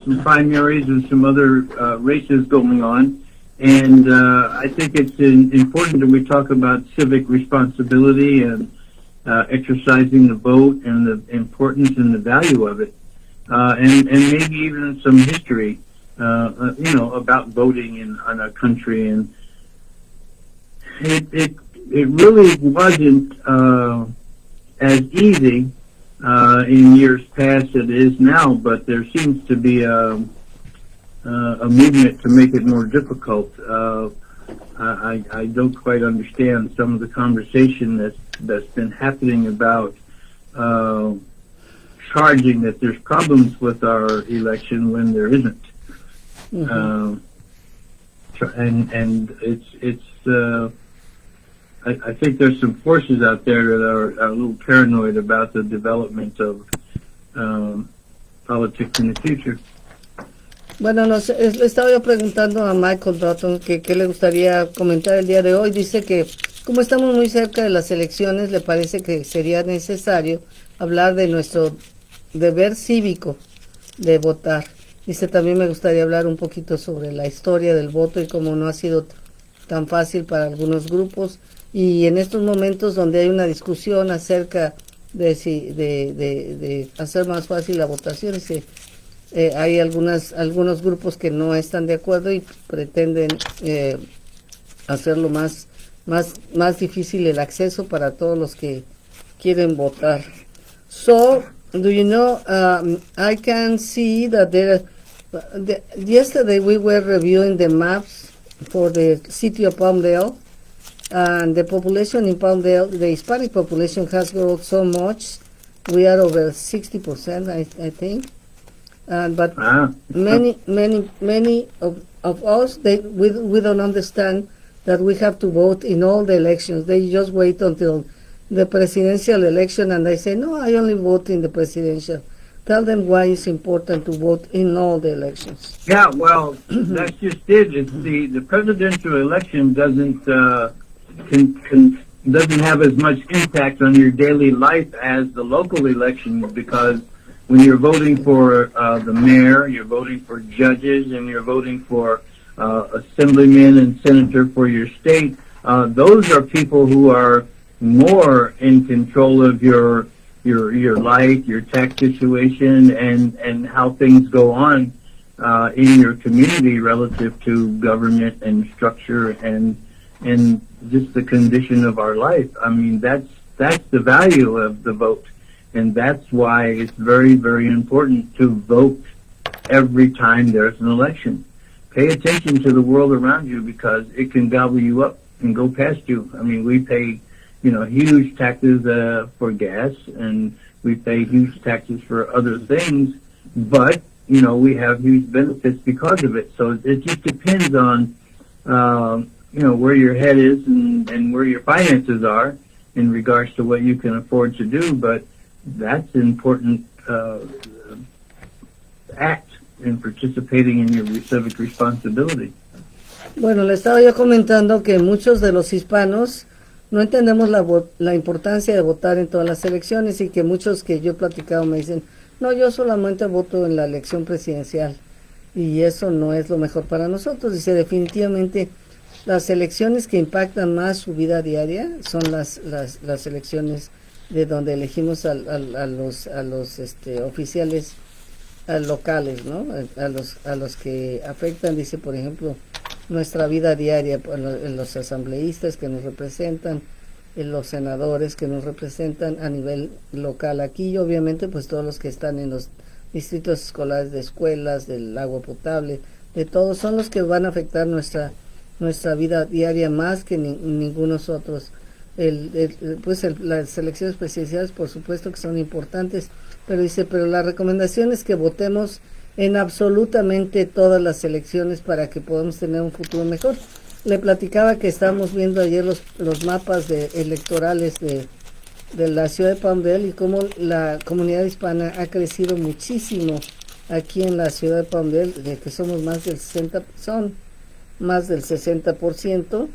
some primaries and some other races going on. And I think it's important that we talk about civic responsibility and exercising the vote and the importance and the value of it, and maybe even some history, about voting in a country. And it really wasn't as easy in years past as it is now, but there seems to be a movement to make it more difficult. I don't quite understand some of the conversation that's been happening about charging that there's problems with our election when there isn't. And it's I think there's some forces out there that are a little paranoid about the development of politics in the future. Bueno, le estaba yo preguntando a Michael Dutton que qué le gustaría comentar el día de hoy. Dice que como estamos muy cerca de las elecciones, le parece que sería necesario hablar de nuestro deber cívico de votar. Dice, también me gustaría hablar un poquito sobre la historia del voto y cómo no ha sido tan fácil para algunos grupos. Y en estos momentos donde hay una discusión acerca de hacer más fácil la votación, dice, hay algunos grupos que no están de acuerdo y pretenden hacerlo más difícil el acceso para todos los que quieren votar. So, do you know, I can see that yesterday we were reviewing the maps for the city of Palmdale, and the population in Palmdale, the Hispanic population has grown so much. We are over 60%, I think. But many of us, we don't understand that we have to vote in all the elections. They just wait until the presidential election and they say, no, I only vote in the presidential. Tell them why it's important to vote in all the elections. Yeah, well, that's just it. It's the presidential election doesn't have as much impact on your daily life as the local elections, because when you're voting for the mayor, you're voting for judges, and you're voting for assemblymen and senator for your state, those are people who are more in control of your life, your tax situation, and how things go on in your community relative to government and structure and just the condition of our life. I mean, that's the value of the vote. And that's why it's very, very important to vote every time there's an election. Pay attention to the world around you, because it can gobble you up and go past you. I mean, we pay, huge taxes for gas, and we pay huge taxes for other things, but, we have huge benefits because of it. So it just depends on, where your head is and where your finances are in regards to what you can afford to do. But that's an important act in participating in your civic responsibility. Bueno, le estaba yo comentando que muchos de los hispanos no entendemos la importancia de votar en todas las elecciones, y que muchos que yo he platicado me dicen, no, yo solamente voto en la elección presidencial, y eso no es lo mejor para nosotros. Dice, definitivamente las elecciones que impactan más su vida diaria son las elecciones de donde elegimos a los oficiales locales, ¿no? A los que afectan, dice, por ejemplo, nuestra vida diaria, en los asambleístas que nos representan, en los senadores que nos representan a nivel local aquí, y obviamente pues todos los que están en los distritos escolares de escuelas, del agua potable, de todos, son los que van a afectar nuestra vida diaria más que ningunos otros. Las elecciones presidenciales, por supuesto que son importantes, pero dice, pero la recomendación es que votemos en absolutamente todas las elecciones para que podamos tener un futuro mejor. Le platicaba que estábamos viendo ayer los mapas electorales de la ciudad de Palmdale, y cómo la comunidad hispana ha crecido muchísimo aquí en la ciudad de Palmdale, de que somos más del 60%,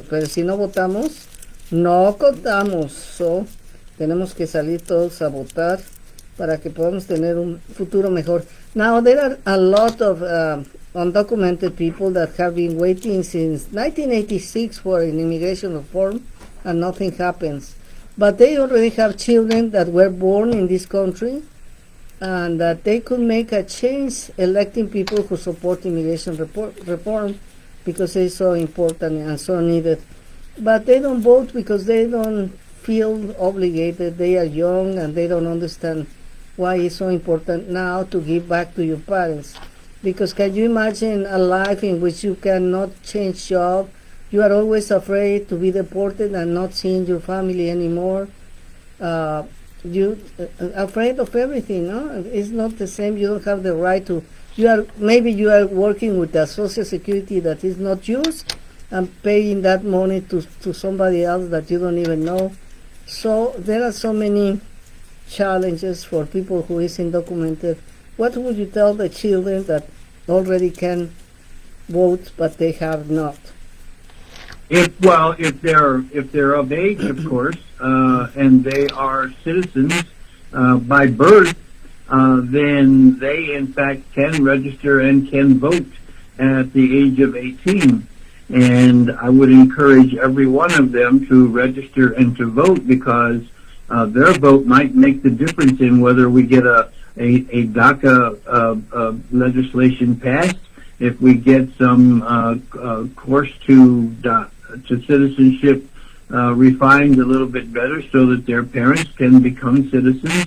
pero si no votamos, no contamos. Tenemos que salir todos a votar, para que podamos tener un futuro mejor. Now, there are a lot of undocumented people that have been waiting since 1986 for an immigration reform, and nothing happens. But they already have children that were born in this country, and that they could make a change electing people who support immigration reform, because it's so important and so needed. But they don't vote because they don't feel obligated. They are young and they don't understand why it's so important now to give back to your parents. Because can you imagine a life in which you cannot change job? You are always afraid to be deported and not seeing your family anymore. You afraid of everything, no? It's not the same. You don't have the right to. Maybe you are working with a social security that is not yours, and paying that money to somebody else that you don't even know. So there are so many challenges for people who is undocumented. What would you tell the children that already can vote but they have not? If they're of age, of course, and they are citizens by birth, then they in fact can register and can vote at the age of 18. And I would encourage every one of them to register and to vote, because their vote might make the difference in whether we get a DACA legislation passed, if we get some course to citizenship refined a little bit better so that their parents can become citizens.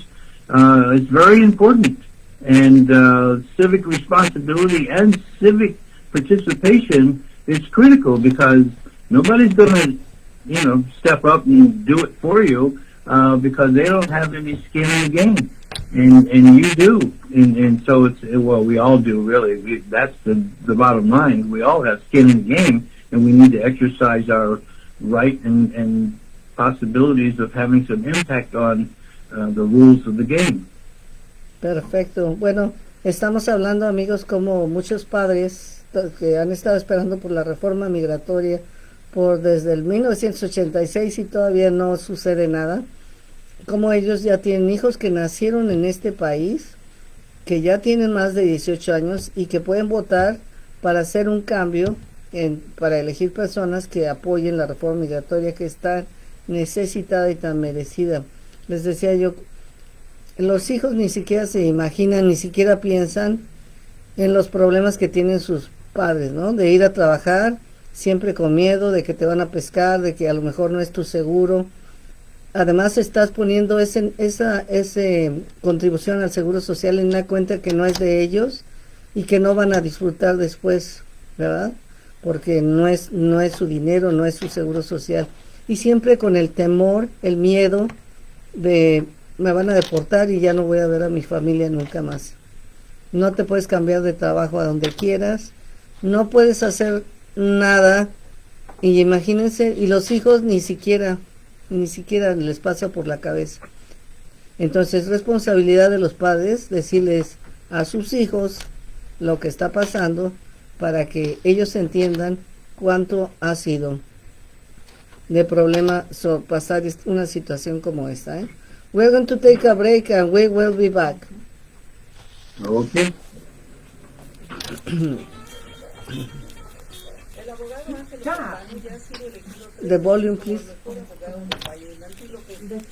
It's very important. And civic responsibility and civic participation is critical, because nobody's going to, step up and do it for you because they don't have any skin in the game. And you do. And so we all do, really. That's the bottom line. We all have skin in the game, and we need to exercise our right and possibilities of having some impact on the rules of the game. Perfecto. Bueno, estamos hablando, amigos, como muchos padres que han estado esperando por la reforma migratoria desde el 1986 y todavía no sucede nada. Como ellos ya tienen hijos que nacieron en este país, que ya tienen más de 18 años y que pueden votar para hacer un cambio, para elegir personas que apoyen la reforma migratoria que está necesitada y tan merecida. Les decía yo, los hijos ni siquiera se imaginan, ni siquiera piensan en los problemas que tienen sus padres, ¿no? De ir a trabajar siempre con miedo de que te van a pescar, de que a lo mejor no es tu seguro. Además estás poniendo esa contribución al seguro social en una cuenta que no es de ellos y que no van a disfrutar después, ¿verdad? Porque no es su dinero, no es su seguro social. Y siempre con el temor, el miedo de me van a deportar y ya no voy a ver a mi familia nunca más. No te puedes cambiar de trabajo a donde quieras, no puedes hacer nada, y imagínense, y los hijos ni siquiera les pasa por la cabeza. Entonces, responsabilidad de los padres decirles a sus hijos lo que está pasando para que ellos entiendan cuánto ha sido de problema pasar una situación como esta. We're going to take a break and we will be back. Okay. The volume, please.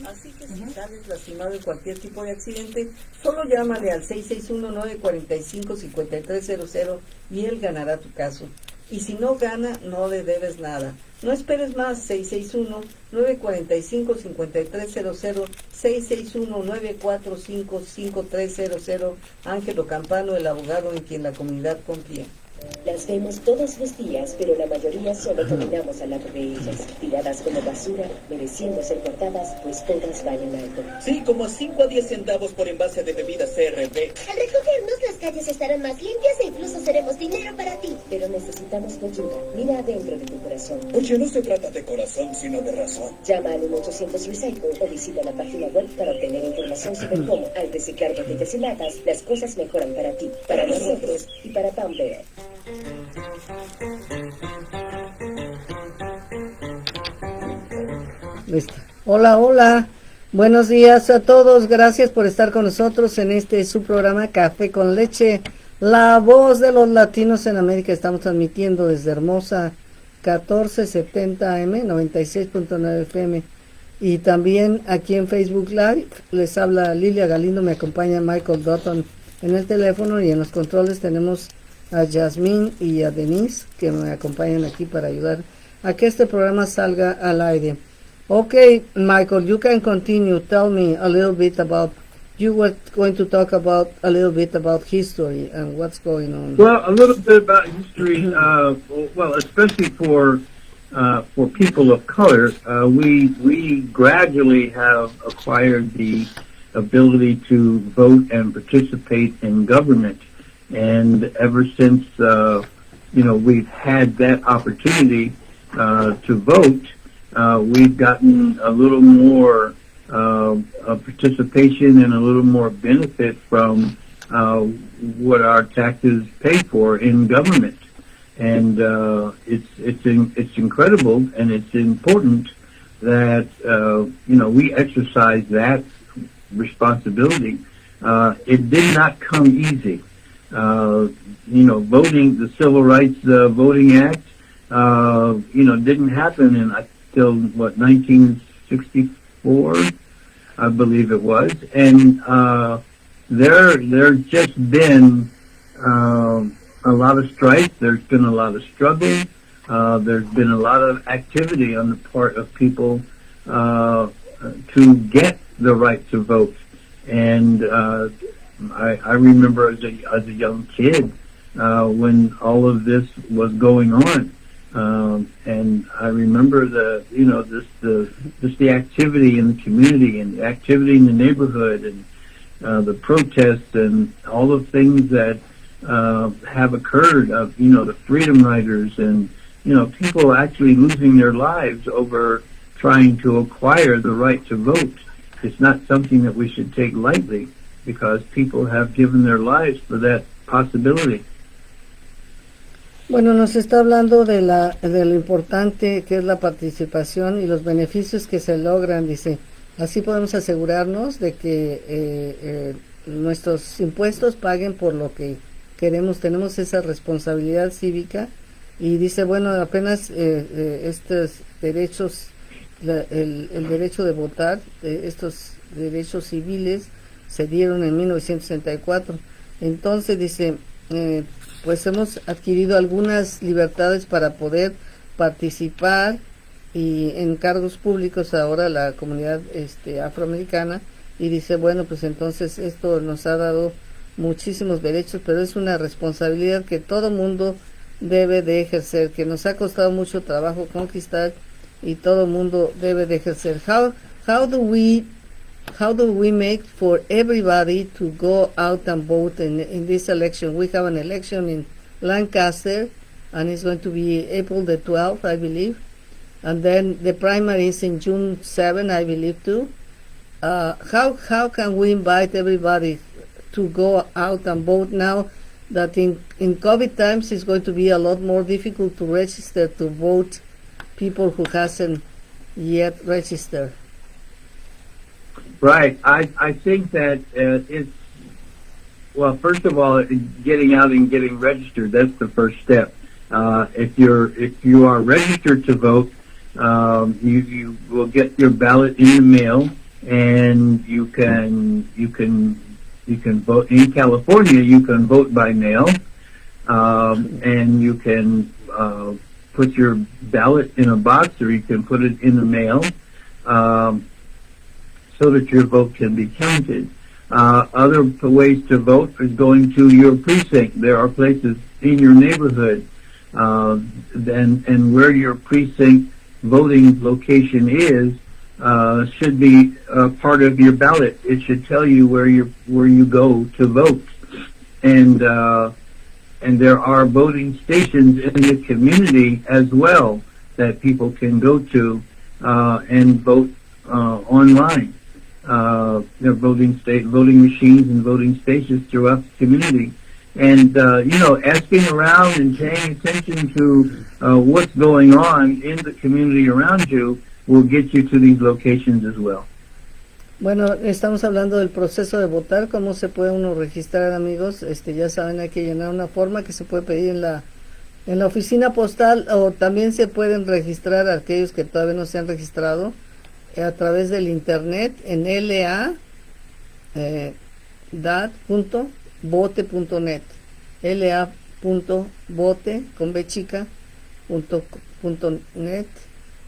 Así que si sales lastimado en cualquier tipo de accidente, solo llámale al 661-945-5300 y él ganará tu caso. Y si no gana, no le debes nada. No esperes más. 661-945-5300, 661-945-5300. Ángelo Campano, el abogado en quien la comunidad confía. Las vemos todos los días, pero la mayoría solo caminamos al lado de ellas, tiradas como basura, mereciendo ser cortadas, pues todas valen algo. Sí, como 5 a 10 centavos por envase de bebidas CRB. Al recogernos, las calles estarán más limpias e incluso seremos dinero para ti. Pero necesitamos tu ayuda. Mira adentro de tu corazón. Oye, no se trata de corazón, sino de razón. Llama al 1-800 Recycle o visita la página web para obtener información sobre cómo, al reciclar botellas y latas, las cosas mejoran para ti, para nosotros y para Palm Bear. Listo. Hola, Buenos días a todos, gracias por estar con nosotros en este su programa Café con Leche, la voz de los latinos en América. Estamos transmitiendo desde Hermosa 1470 AM, 96.9 FM, y también aquí en Facebook Live. Les habla Lilia Galindo, me acompaña Michael Dutton en el teléfono, y en los controles tenemos a Yasmín y a Denise, que me acompañan aquí para ayudar a que este programa salga al aire. Okay, Michael, you can continue. Tell me a little bit about, you were going to talk about a little bit about history and what's going on. Well, a little bit about history. Well, especially for people of color, we gradually have acquired the ability to vote and participate in government, and ever since we've had that opportunity to vote. We've gotten a little more participation and a little more benefit from what our taxes pay for in government, and it's incredible, and it's important that we exercise that responsibility. It did not come easy. Voting, the Civil Rights Voting Act, didn't happen until 1964, I believe it was, and there's just been a lot of strife. There's been a lot of struggle. There's been a lot of activity on the part of people to get the right to vote, and I remember as a young kid when all of this was going on. And I remember the activity in the community and the activity in the neighborhood, and the protests and all the things that have occurred of the freedom riders, and people actually losing their lives over trying to acquire the right to vote. It's not something that we should take lightly, because people have given their lives for that possibility. Bueno, nos está hablando de lo importante que es la participación y los beneficios que se logran. Dice, así podemos asegurarnos de que nuestros impuestos paguen por lo que queremos. Tenemos esa responsabilidad cívica, y dice, bueno, apenas estos derechos, el derecho de votar, estos derechos civiles se dieron en 1964. Entonces dice, pues hemos adquirido algunas libertades para poder participar y en cargos públicos ahora la comunidad afroamericana, y dice, bueno, pues entonces esto nos ha dado muchísimos derechos, pero es una responsabilidad que todo mundo debe de ejercer, que nos ha costado mucho trabajo conquistar, y todo mundo debe de ejercer. How do we make for everybody to go out and vote in this election? We have an election in Lancaster, and it's going to be April the 12th, I believe. And then the primary is in June 7, I believe, too. How can we invite everybody to go out and vote now that in COVID times it's going to be a lot more difficult to register to vote people who hasn't yet registered? Right. I think that it's, well, first of all, getting out and getting registered, that's the first step. If you are registered to vote, you will get your ballot in the mail, and you can vote. In California, you can vote by mail, and you can put your ballot in a box, or you can put it in the mail, so that your vote can be counted. Other ways to vote is going to your precinct. There are places in your neighborhood, and where your precinct voting location is should be part of your ballot. It should tell you where you go to vote, and there are voting stations in the community as well that people can go to and vote online. There are voting machines and voting stations throughout the community, and asking around and paying attention to what's going on in the community around you will get you to these locations as well. Bueno, estamos hablando del proceso de votar, cómo se puede uno registrar, amigos. Ya saben, hay que llenar una forma que se puede pedir en la oficina postal, o también se pueden registrar a aquellos que todavía no se han registrado a través del internet en la.vote.net, la.vote con b chica punto net,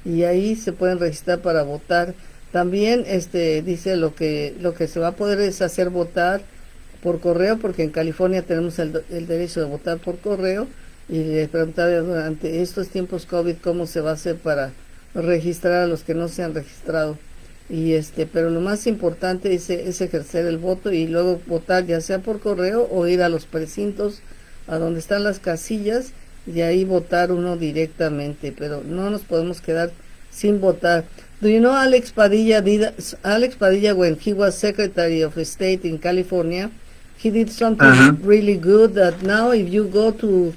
y ahí se pueden registrar para votar. También dice lo que se va a poder es hacer votar por correo, porque en California tenemos el derecho de votar por correo, y le preguntaba durante estos tiempos COVID cómo se va a hacer para registrar a los que no se han registrado. Y pero lo más importante es ejercer el voto y luego votar, ya sea por correo o ir a los precintos a donde están las casillas y ahí votar uno directamente, pero no nos podemos quedar sin votar. Do you know Alex Padilla when he was Secretary of State in California, he did something really good, that now if you go to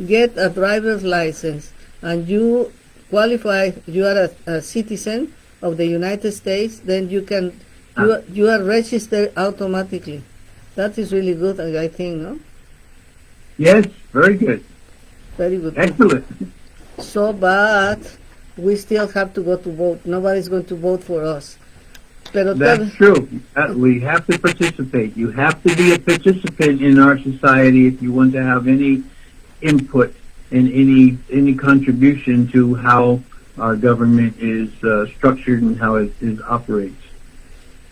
get a driver's license and you qualify, you are a citizen of the United States, then you are registered automatically. That is really good, I think, no? Yes, very good. Very good. Excellent. So, but we still have to go to vote. Nobody's going to vote for us. Pero That's true. We have to participate. You have to be a participant in our society if you want to have any input and any contribution to how our government is structured and how it operates.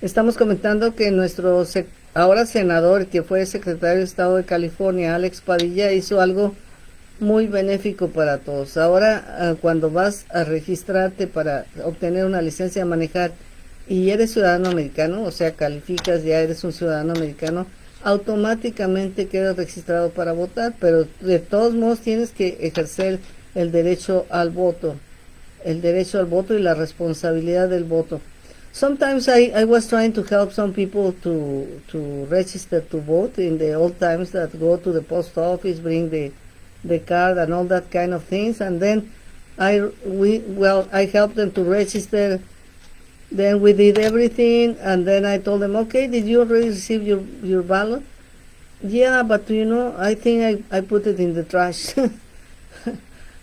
Estamos comentando que nuestro ahora senador, que fue secretario de Estado de California, Alex Padilla, hizo algo muy benéfico para todos. Ahora, cuando vas a registrarte para obtener una licencia de manejar y eres ciudadano americano, o sea, calificas, ya eres un ciudadano americano, automáticamente quedas registrado para votar, pero de todos modos tienes que ejercer el derecho al voto y la responsabilidad del voto. Sometimes I was trying to help some people to register to vote in the old times, that go to the post office, bring the card and all that kind of things, and then I helped them to register. Then we did everything, and then I told them, okay, did you already receive your ballot? Yeah, but I think I put it in the trash.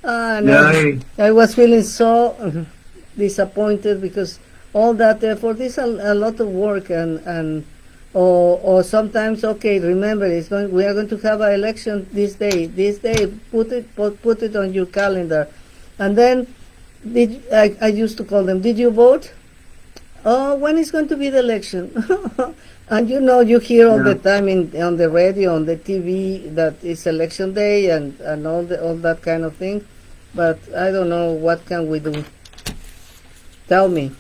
I was feeling so disappointed, because all that effort is a lot of work, or sometimes, okay, remember, we are going to have an election this day, put it on your calendar. And then I used to call them, did you vote? Oh, when is going to be the election? And you hear all the time on the radio, on the TV, that it's election day and all that kind of thing. But I don't know, what can we do? Tell me.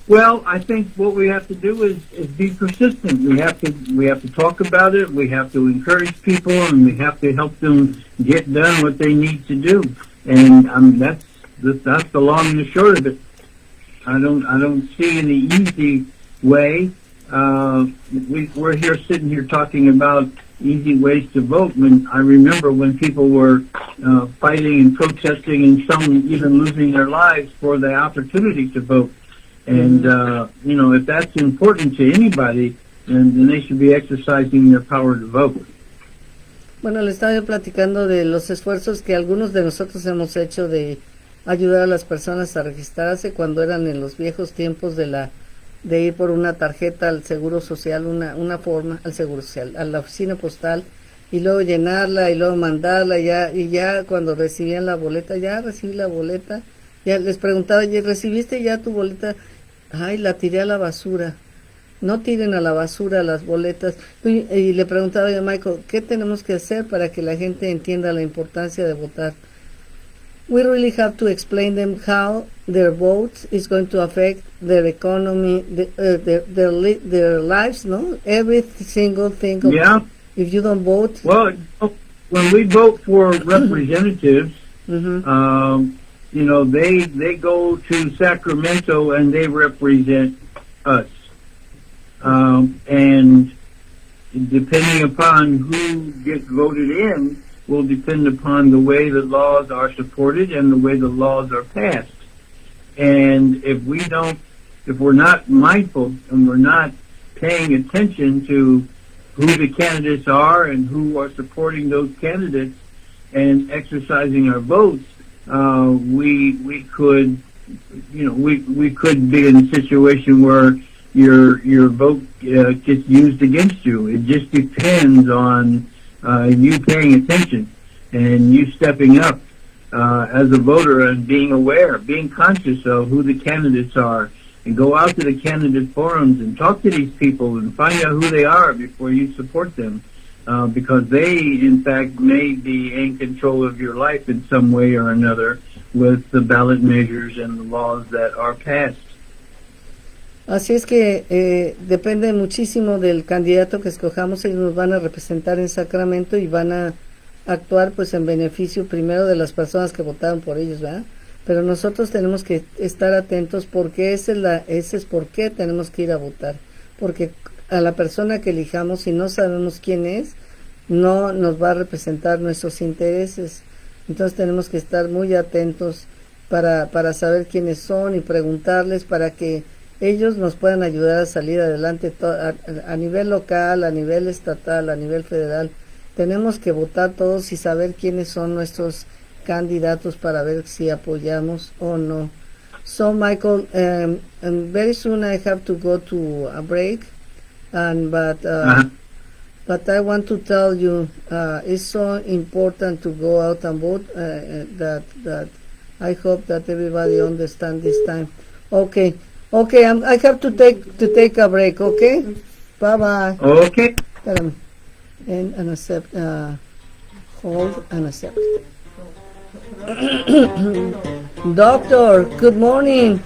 Well, I think what we have to do is be persistent. We have to talk about it. We have to encourage people, and we have to help them get done what they need to do. And that's the long and the short of it. I don't see any easy way. We're here sitting here talking about easy ways to vote. When I remember when people were fighting and protesting, and some even losing their lives for the opportunity to vote. And if that's important to anybody, then they should be exercising their power to vote. Bueno, le estaba yo platicando de los esfuerzos que algunos de nosotros hemos hecho de ayudar a las personas a registrarse cuando eran en los viejos tiempos de ir por una tarjeta al Seguro Social, una forma al Seguro Social, a la oficina postal, y luego llenarla y luego mandarla, y ya cuando recibían la boleta, ya recibí la boleta, ya les preguntaba, ¿recibiste ya tu boleta? Ay, la tiré a la basura. No tiren a la basura las boletas. Y le preguntaba yo a Michael, ¿qué tenemos que hacer para que la gente entienda la importancia de votar? We really have to explain them how their vote is going to affect their economy, their lives, no? Every single thing. If you don't vote. Well, when we vote for representatives, they go to Sacramento and they represent us. And depending upon who gets voted in will depend upon the way the laws are supported and the way the laws are passed. And if we don't if we're not mindful and we're not paying attention to who the candidates are and who are supporting those candidates and exercising our votes, we could, we could be in a situation where your vote gets used against you. It just depends on you paying attention and you stepping up as a voter and being aware, being conscious of who the candidates are, and go out to the candidate forums and talk to these people and find out who they are before you support them, because they, in fact, may be in control of your life in some way or another with the ballot measures and the laws that are passed. Así es que depende muchísimo del candidato que escojamos. Ellos nos van a representar en Sacramento y van a actuar pues en beneficio primero de las personas que votaron por ellos, ¿verdad? Pero nosotros tenemos que estar atentos porque ese es por qué tenemos que ir a votar. Porque a la persona que elijamos, si no sabemos quién es, no nos va a representar nuestros intereses. Entonces tenemos que estar muy atentos para saber quiénes son y preguntarles para que ellos nos puedan ayudar a salir adelante a nivel local, a nivel estatal, a nivel federal. Tenemos que votar todos y saber quiénes son nuestros candidatos para ver si apoyamos o no. So Michael, very soon I have to go to a break, but I want to tell you it's so important to go out and vote that I hope that everybody understands this time. Okay, I have to take a break. Okay, bye bye. Okay. Espérame. And accept. Hold and accept. Doctor, good morning.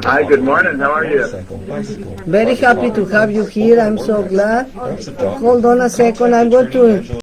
Hi, good morning. How are you? Very happy to have you here. I'm so glad. Hold on a second. I'm going to